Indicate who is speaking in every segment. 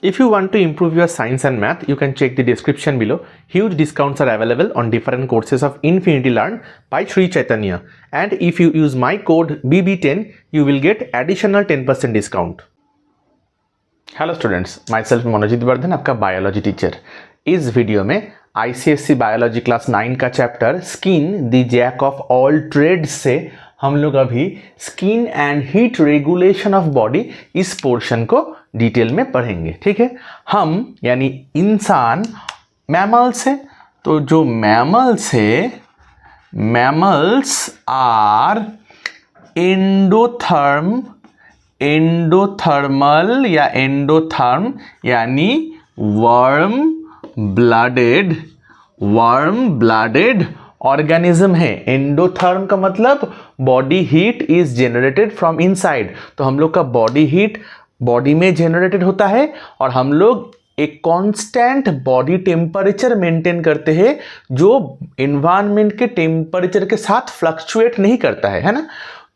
Speaker 1: If you want to improve your science and math, you can check the description below. Huge discounts are available on different courses of Infinity Learn by Sri Chaitanya. And if you use my code BB10, you will get additional 10% discount. Hello students, my self Manojit Vardhan, आपका biology teacher. इस video में ICSE biology class 9 का chapter skin the jack of all trades से हम लोग अभी skin and heat regulation of body इस portion को डिटेल में पढ़ेंगे। ठीक है, हम यानी इंसान मैमल्स है, तो जो मैमल्स है, मैमल्स आर एंडोथर्मल या एंडोथर्म यानी वर्म ब्लडेड ऑर्गेनिज्म है। एंडोथर्म का मतलब body heat is generated from inside, तो हम लोग का बॉडी हीट बॉडी में जनरेटेड होता है और हम लोग एक कांस्टेंट बॉडी टेम्परेचर मेंटेन करते हैं जो एनवायरनमेंट के टेम्परेचर के साथ फ्लक्चुएट नहीं करता है ना।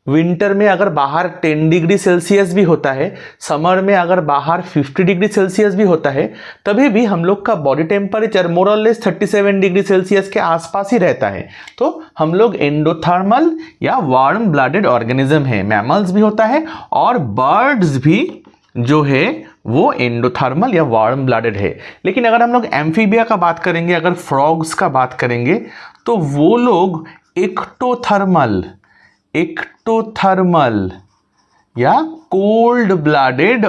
Speaker 1: विंटर में अगर बाहर 10 डिग्री सेल्सियस भी होता है, समर में अगर बाहर 50 डिग्री सेल्सियस भी होता है, तभी भी हम लोग का बॉडी टेम्परेचर मोर और लेस 37 डिग्री सेल्सियस के आसपास ही रहता है। तो हम लोग एंडोथर्मल या वार्म ब्लडेड ऑर्गेनिज्म है। मैमल्स भी होता है और बर्ड्स भी जो है वो एंडोथर्मल या वार्म ब्लडेड है। लेकिन अगर हम लोग एम्फीबिया का बात करेंगे, अगर फ्रॉग्स का बात करेंगे, तो वो लोग एक्टोथर्मल या कोल्ड ब्लडेड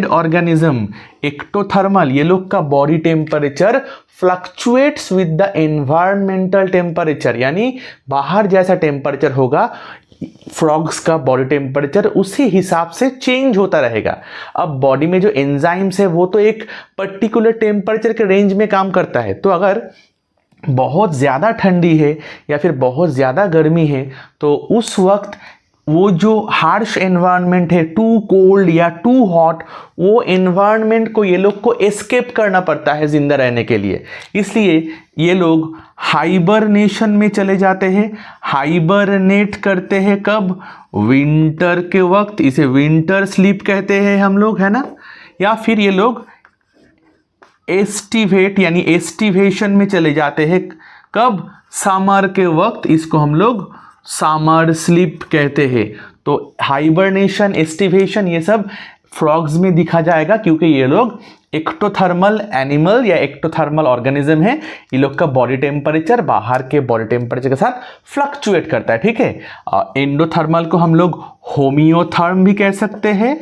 Speaker 1: ऑर्गेनिज्म। एक्टोथर्मल, ये लोग का body temperature fluctuates with the environmental temperature, यानी बाहर जैसा टेम्परेचर होगा फ्रॉग्स का बॉडी टेम्परेचर उसी हिसाब से चेंज होता रहेगा। अब बॉडी में जो एंजाइम्स है वो तो एक पर्टिकुलर टेम्परेचर के रेंज में काम करता है, तो अगर बहुत ज़्यादा ठंडी है या फिर बहुत ज़्यादा गर्मी है तो उस वक्त वो जो हार्श एनवायरनमेंट है, टू कोल्ड या टू हॉट, वो एनवायरनमेंट को ये लोग को एस्केप करना पड़ता है जिंदा रहने के लिए। इसलिए ये लोग हाइबरनेशन में चले जाते हैं। हाइबरनेट करते हैं कब? विंटर के वक्त, इसे विंटर स्लीप कहते हैं हम लोग, है ना। या फिर ये लोग एस्टिवेट यानी एस्टिवेशन में चले जाते हैं कब? समर के वक्त, इसको हम लोग समर स्लीप कहते हैं। तो हाइबरनेशन, एस्टिवेशन, ये सब फ्रॉग्स में दिखा जाएगा क्योंकि ये लोग एक्टोथर्मल एनिमल या एक्टोथर्मल ऑर्गेनिज्म है। ये लोग का बॉडी टेम्परेचर बाहर के बॉडी टेम्परेचर के साथ फ्लक्चुएट करता है। ठीक है, एंडोथर्मल को हम लोग होमियोथर्म भी कह सकते हैं।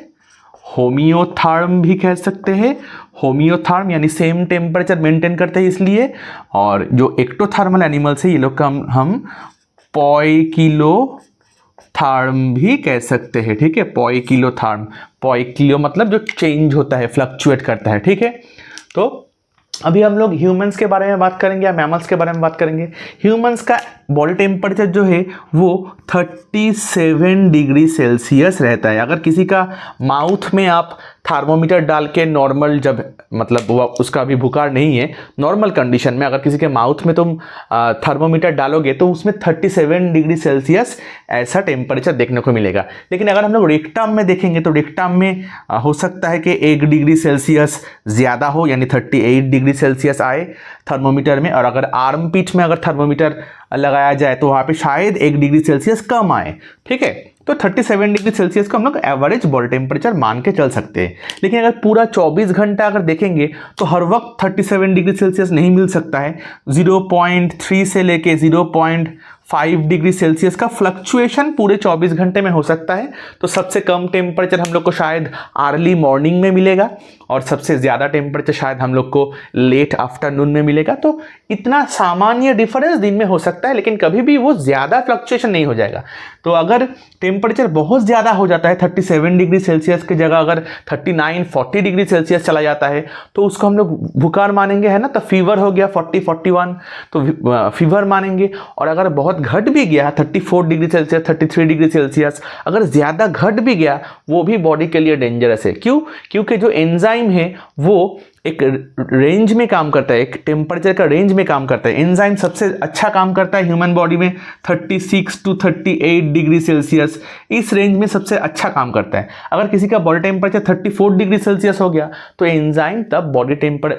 Speaker 1: होमियोथर्म यानी सेम टेम्परेचर मेंटेन करते हैं इसलिए। और जो एक्टोथर्मल एनिमल्स है ये लोग का हम पॉइकिलोथर्म भी कह सकते हैं। ठीक है, पॉइकिलो मतलब जो चेंज होता है, फ्लक्चुएट करता है। ठीक है, तो अभी हम लोग ह्यूमंस के बारे में बात करेंगे या मैमल्स के बारे में बात करेंगे। ह्यूमंस का बॉडी टेम्परेचर जो है वो 37 डिग्री सेल्सियस रहता है। अगर किसी का माउथ में आप थर्मोमीटर डाल के नॉर्मल, जब मतलब वो उसका अभी बुखार नहीं है, नॉर्मल कंडीशन में अगर किसी के माउथ में तुम थर्मोमीटर डालोगे तो उसमें 37 डिग्री सेल्सियस ऐसा टेम्परेचर देखने को मिलेगा। लेकिन अगर हम लोग रेक्टम में देखेंगे तो रेक्टम में हो सकता है कि 1 डिग्री सेल्सियस ज़्यादा हो, यानी 38 डिग्री सेल्सियस आए थर्मोमीटर में। और अगर आर्म पिट में अगर थर्मोमीटर लगाया जाए तो वहाँ पे शायद 1 डिग्री सेल्सियस कम आए। ठीक है, तो 37 डिग्री सेल्सियस को हम लोग एवरेज बॉडी टेम्परेचर मान के चल सकते हैं। लेकिन अगर पूरा 24 घंटा अगर देखेंगे तो हर वक्त 37 डिग्री सेल्सियस नहीं मिल सकता है। 0.3 से लेके 0.5 डिग्री सेल्सियस का फ्लक्चुएशन पूरे 24 घंटे में हो सकता है। तो सबसे कम टेम्परेचर हम लोग को शायद अर्ली मॉर्निंग में मिलेगा और सबसे ज़्यादा टेम्परेचर शायद हम लोग को लेट आफ्टरनून में मिलेगा। तो इतना सामान्य डिफरेंस दिन में हो सकता है, लेकिन कभी भी वो ज़्यादा फ्लक्चुएशन नहीं हो जाएगा। तो अगर टेम्परेचर बहुत ज़्यादा हो जाता है, 37 डिग्री सेल्सियस की जगह अगर 39-40 डिग्री सेल्सियस चला जाता है तो उसको हम लोग बुखार मानेंगे, है ना। तो फीवर हो गया 40-41, तो फीवर मानेंगे। और अगर बहुत घट भी गया 34 डिग्री सेल्सियस, 33 डिग्री सेल्सियस, अगर ज़्यादा घट भी गया, वो भी बॉडी के लिए डेंजरस है। क्यों? क्योंकि जो एंजाइम है वो एक रेंज में काम करता है, एक टेम्परेचर का रेंज में काम करता है। एंजाइम सबसे अच्छा काम करता है ह्यूमन बॉडी में 36 टू 38 डिग्री सेल्सियस, इस रेंज में सबसे अच्छा काम करता है। अगर किसी का बॉडी टेम्परेचर 34 डिग्री सेल्सियस हो गया तो एंजाइम तब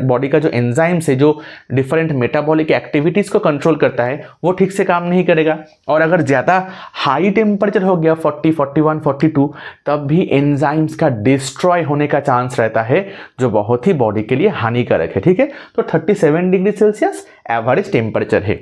Speaker 1: बॉडी का जो एंजाइम से जो डिफरेंट मेटाबॉलिक एक्टिविटीज़ को कंट्रोल करता है वो ठीक से काम नहीं करेगा। और अगर ज़्यादा हाई टेम्परेचर हो गया 40, 41, 42, तब भी एंजाइम्स का डिस्ट्रॉय होने का चांस रहता है, जो बहुत ही बॉडी के लिए हानिकारक है। ठीक है, तो 37 डिग्री सेल्सियस एवरेज टेम्परेचर है।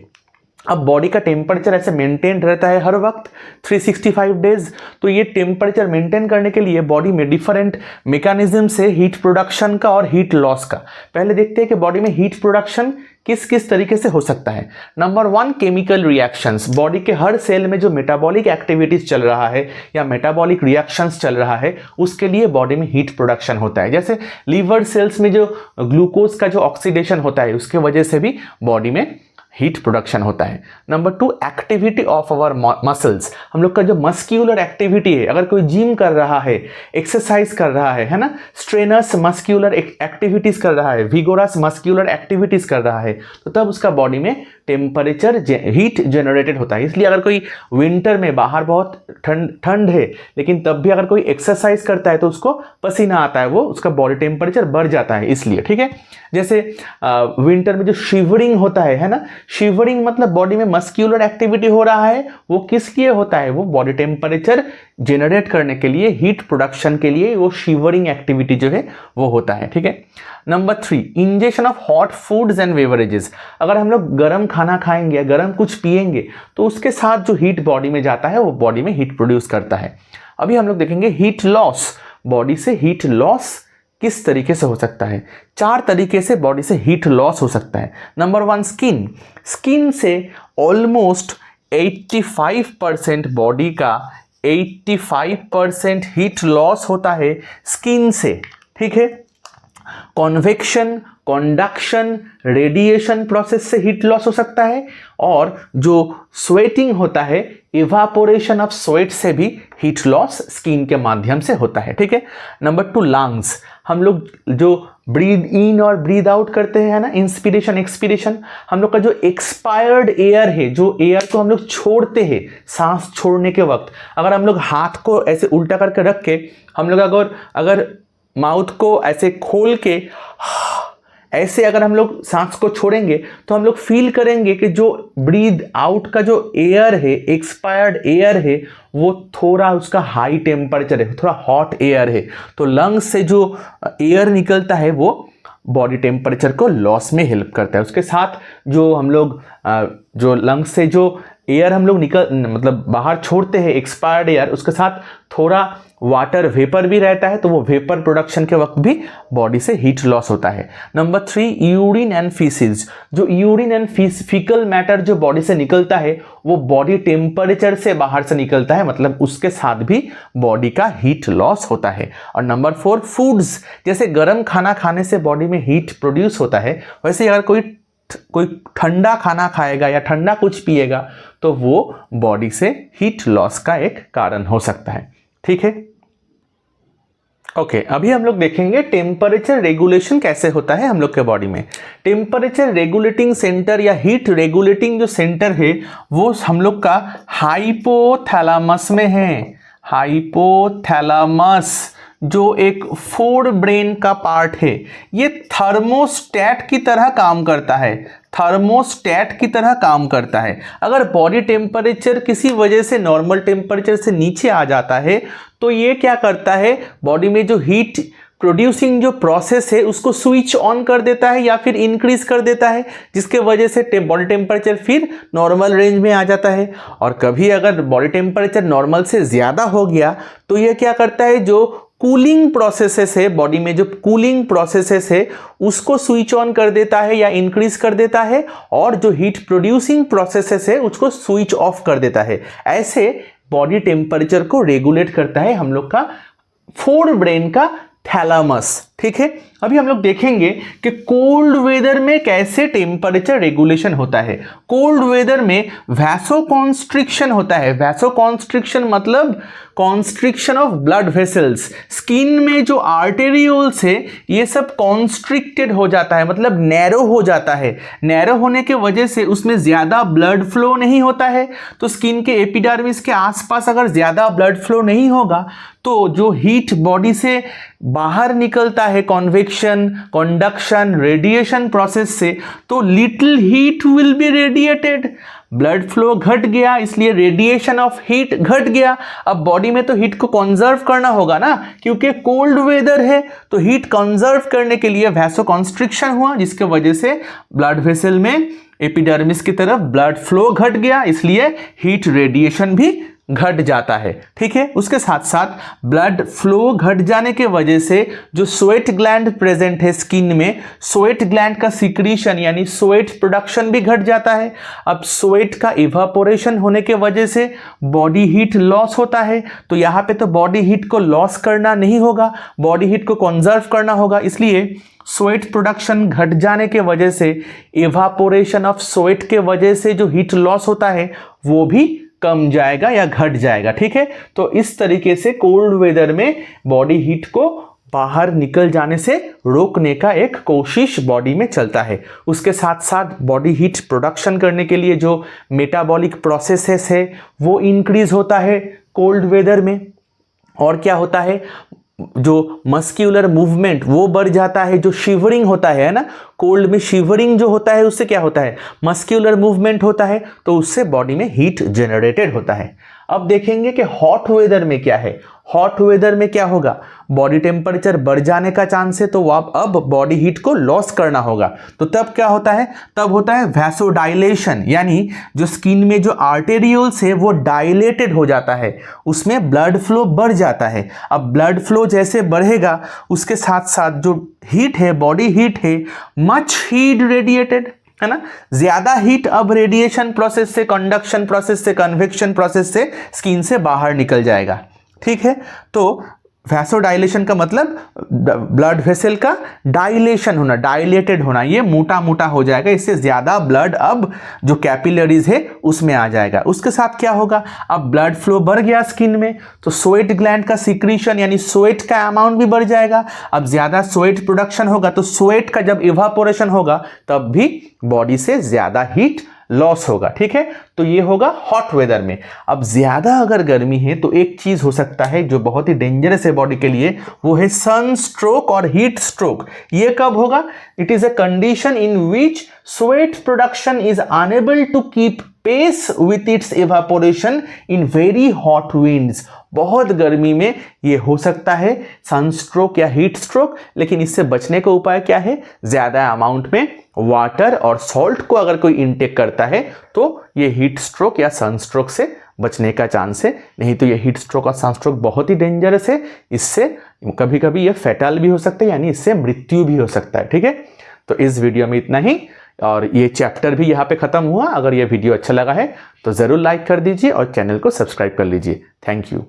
Speaker 1: अब बॉडी का टेम्परेचर ऐसे मेंटेन रहता है हर वक्त 365 डेज। तो ये टेम्परेचर मेंटेन करने के लिए बॉडी में डिफरेंट मैकेनिज्म से हीट प्रोडक्शन का और हीट लॉस का। पहले देखते हैं कि बॉडी में हीट प्रोडक्शन किस किस तरीके से हो सकता है। Number 1, chemical reactions. बॉडी के हर सेल में जो मेटाबॉलिक एक्टिविटीज चल रहा है या मेटाबॉलिक रिएक्शंस चल रहा है, उसके लिए बॉडी में हीट प्रोडक्शन होता है। जैसे लीवर सेल्स में जो ग्लूकोज का जो ऑक्सीडेशन होता है, उसके वजह से भी बॉडी में हीट प्रोडक्शन होता है। Number 2, activity of our muscles. हम लोग का जो मस्क्यूलर एक्टिविटी है, अगर कोई जिम कर रहा है, एक्सरसाइज कर रहा है ना, स्ट्रेनस मस्क्यूलर एक्टिविटीज कर रहा है, विगोरस मस्क्यूलर एक्टिविटीज कर रहा है, तो तब उसका बॉडी में टेम्परेचर हीट जनरेटेड होता है। इसलिए अगर कोई विंटर में बाहर बहुत ठंड है लेकिन तब भी अगर कोई एक्सरसाइज करता है तो उसको पसीना आता है, वो उसका बॉडी टेम्परेचर बढ़ जाता है इसलिए। ठीक है, जैसे विंटर में जो शिवरिंग होता है ना, शिवरिंग मतलब बॉडी में मस्क्यूलर एक्टिविटी हो रहा है, वो किस लिए होता है? वो बॉडी टेम्परेचर जनरेट करने के लिए, हीट प्रोडक्शन के लिए वो शिवरिंग एक्टिविटी जो है वो होता है। ठीक है। Number 3, injection of hot foods and beverages. अगर हम लोग गर्म खाना खाएंगे या गर्म कुछ पिएंगे तो उसके साथ जो हीट बॉडी में जाता है वो बॉडी में हीट प्रोड्यूस करता है। अभी हम लोग देखेंगे हीट लॉस। बॉडी से हीट लॉस किस तरीके से हो सकता है? 4 तरीके से बॉडी से हीट लॉस हो सकता है। Number 1, skin. स्किन से ऑलमोस्ट 85% बॉडी का 85% हीट लॉस होता है स्किन से। ठीक है, कॉन्वेक्शन, कंडक्शन, रेडिएशन प्रोसेस से हीट लॉस हो सकता है, और जो स्वेटिंग होता है, इवापोरेशन ऑफ स्वेट से भी हीट लॉस स्किन के माध्यम से होता है। ठीक है। Number 2, lungs. हम लोग जो ब्रीद इन और ब्रीद आउट करते हैं ना, इंस्पिरेशन एक्सपिरेशन, हम लोग का जो एक्सपायर्ड एयर है, जो एयर को हम लोग छोड़ते हैं सांस छोड़ने के वक्त, अगर हम लोग हाथ को ऐसे उल्टा करके रख के हम लोग अगर माउथ को ऐसे खोल के ऐसे अगर हम लोग सांस को छोड़ेंगे तो हम लोग फील करेंगे कि जो ब्रीद आउट का जो एयर है, एक्सपायर्ड एयर है, वो थोड़ा उसका हाई टेम्परेचर है, थोड़ा हॉट एयर है। तो लंग्स से जो एयर निकलता है वो बॉडी टेम्परेचर को लॉस में हेल्प करता है। उसके साथ जो हम लोग जो लंग्स से जो एयर हम लोग मतलब बाहर छोड़ते हैं, एक्सपायर्ड एयर, उसके साथ थोड़ा वाटर वेपर भी रहता है, तो वो वेपर प्रोडक्शन के वक्त भी बॉडी से हीट लॉस होता है। Number 3, urine and faeces. जो यूरिन एंड फीकल मैटर जो बॉडी से निकलता है वो बॉडी टेम्परेचर से बाहर से निकलता है, मतलब उसके साथ भी बॉडी का हीट लॉस होता है। और नंबर 4, फूड्स। जैसे गर्म खाना खाने से बॉडी में हीट प्रोड्यूस होता है, वैसे अगर कोई ठंडा खाना खाएगा या ठंडा कुछ पिएगा तो वो बॉडी से हीट लॉस का एक कारण हो सकता है। ठीक है, ओके। अभी हम लोग देखेंगे टेम्परेचर रेगुलेशन कैसे होता है हम लोग के बॉडी में। टेम्परेचर रेगुलेटिंग सेंटर या हीट रेगुलेटिंग जो सेंटर है वो हम लोग का हाइपोथैलेमस में है। हाइपोथैलेमस जो एक फोर ब्रेन का पार्ट है, ये थर्मोस्टेट की तरह काम करता है। थर्मोस्टेट की तरह काम करता है। अगर बॉडी टेम्परेचर किसी वजह से नॉर्मल टेम्परेचर से नीचे आ जाता है तो ये क्या करता है, बॉडी में जो हीट प्रोड्यूसिंग जो प्रोसेस है उसको स्विच ऑन कर देता है या फिर इंक्रीज कर देता है, जिसके वजह से बॉडी टेम्परेचर फिर नॉर्मल रेंज में आ जाता है। और कभी अगर बॉडी टेम्परेचर नॉर्मल से ज़्यादा हो गया तो ये क्या करता है, जो कूलिंग प्रोसेसेस है, बॉडी में जो कूलिंग प्रोसेसेस है उसको स्विच ऑन कर देता है या इंक्रीज कर देता है, और जो हीट प्रोड्यूसिंग प्रोसेसेस है उसको स्विच ऑफ कर देता है। ऐसे बॉडी टेम्परेचर को रेगुलेट करता है हम लोग का फोर ब्रेन का थैलेमस। ठीक है। अभी हम लोग देखेंगे कि कोल्ड वेदर में कैसे टेम्परेचर रेगुलेशन होता है। कोल्ड वेदर में वैसोकॉन्स्ट्रिक्शन होता है। वैसोकॉन्स्ट्रिक्शन मतलब constriction of blood vessels. Skin में जो आर्टेरियोल्स है ये सब कॉन्स्ट्रिक्टेड हो जाता है, मतलब नैरो हो जाता है। नैरो होने के वजह से उसमें ज़्यादा ब्लड फ्लो नहीं होता है। तो स्किन के एपिडर्मिस के आसपास अगर ज़्यादा ब्लड फ्लो नहीं होगा तो जो हीट बॉडी से बाहर निकलता है कॉन्वेक्शन, कंडक्शन, रेडिएशन प्रोसेस से, तो little heat will be radiated. Blood flow घट गया इसलिए रेडिएशन ऑफ हीट घट गया। अब बॉडी में तो हीट को कंजर्व करना होगा ना, क्योंकि कोल्ड वेदर है तो हीट कंजर्व करने के लिए वैसोकॉन्स्ट्रिक्शन हुआ, जिसके वजह से ब्लड वेसल में एपिडर्मिस की तरफ ब्लड फ्लो घट गया, इसलिए हीट रेडिएशन भी घट जाता है। ठीक है। उसके साथ साथ ब्लड फ्लो घट जाने के वजह से जो स्वेट ग्लैंड प्रेजेंट है स्किन में, स्वेट ग्लैंड का सिक्रीशन यानी स्वेट प्रोडक्शन भी घट जाता है। अब स्वेट का इवापोरेशन होने के वजह से बॉडी हीट लॉस होता है। तो यहाँ पे तो बॉडी हीट को लॉस करना नहीं होगा, बॉडी हीट को कंजर्व करना होगा, इसलिए स्वेट प्रोडक्शन घट जाने के वजह से इवापोरेशन ऑफ स्वेट के वजह से जो हीट लॉस होता है वो भी कम जाएगा या घट जाएगा। ठीक है। तो इस तरीके से कोल्ड वेदर में बॉडी हीट को बाहर निकल जाने से रोकने का एक कोशिश बॉडी में चलता है। उसके साथ साथ बॉडी हीट प्रोडक्शन करने के लिए जो मेटाबॉलिक प्रोसेसेस है वो इंक्रीज होता है कोल्ड वेदर में। और क्या होता है, जो मस्क्यूलर मूवमेंट वो बढ़ जाता है, जो शिवरिंग होता है ना, कोल्ड में शिवरिंग जो होता है उससे क्या होता है, मस्क्यूलर मूवमेंट होता है, तो उससे बॉडी में हीट जनरेटेड होता है। अब देखेंगे कि हॉट वेदर में क्या है। हॉट वेदर में क्या होगा, बॉडी टेम्परेचर बढ़ जाने का चांस है, तो अब बॉडी हीट को लॉस करना होगा। तो तब क्या होता है, तब होता है वैसोडाइलेशन, यानी जो स्किन में जो आर्टेरियोल्स है वो डायलेटेड हो जाता है, उसमें ब्लड फ्लो बढ़ जाता है। अब ब्लड फ्लो जैसे बढ़ेगा उसके साथ साथ जो हीट है, बॉडी हीट है, मच हीट रेडिएटेड है ना, ज्यादा हीट अब रेडिएशन प्रोसेस से, कंडक्शन प्रोसेस से, कन्वेक्शन प्रोसेस से स्किन से बाहर निकल जाएगा। ठीक है। तो वैसोडाइलेशन का मतलब ब्लड वेसल का डायलेशन होना, डायलेटेड होना, ये मोटा मोटा हो जाएगा, इससे ज्यादा ब्लड अब जो कैपिलरीज है उसमें आ जाएगा। उसके साथ क्या होगा, अब ब्लड फ्लो बढ़ गया स्किन में तो स्वेट ग्लैंड का सिक्रीशन यानी स्वेट का अमाउंट भी बढ़ जाएगा। अब ज्यादा स्वेट प्रोडक्शन होगा तो स्वेट का जब इवापोरेशन होगा तब भी बॉडी से ज्यादा हीट लॉस होगा। ठीक है। तो ये होगा हॉट वेदर में। अब ज्यादा अगर गर्मी है तो एक चीज हो सकता है जो बहुत ही डेंजरस है बॉडी के लिए, वो है सन स्ट्रोक और हीट स्ट्रोक। ये कब होगा, it is a condition in which sweat production is unable to keep pace with its evaporation in very hot winds. बहुत गर्मी में ये हो सकता है सनस्ट्रोक या हीट स्ट्रोक, लेकिन इससे बचने का उपाय क्या है, ज्यादा अमाउंट में वाटर और सॉल्ट को अगर कोई इनटेक करता है तो ये हीट स्ट्रोक या सनस्ट्रोक से बचने का चांस है। नहीं तो ये हीट स्ट्रोक और सनस्ट्रोक बहुत ही डेंजरस है, इससे कभी कभी ये फैटल भी हो सकता है, यानी इससे मृत्यु भी हो सकता है। ठीक है। तो इस वीडियो में इतना ही, और ये चैप्टर भी यहाँ पे खत्म हुआ। अगर ये वीडियो अच्छा लगा है तो जरूर लाइक कर दीजिए और चैनल को सब्सक्राइब कर लीजिए। Thank you.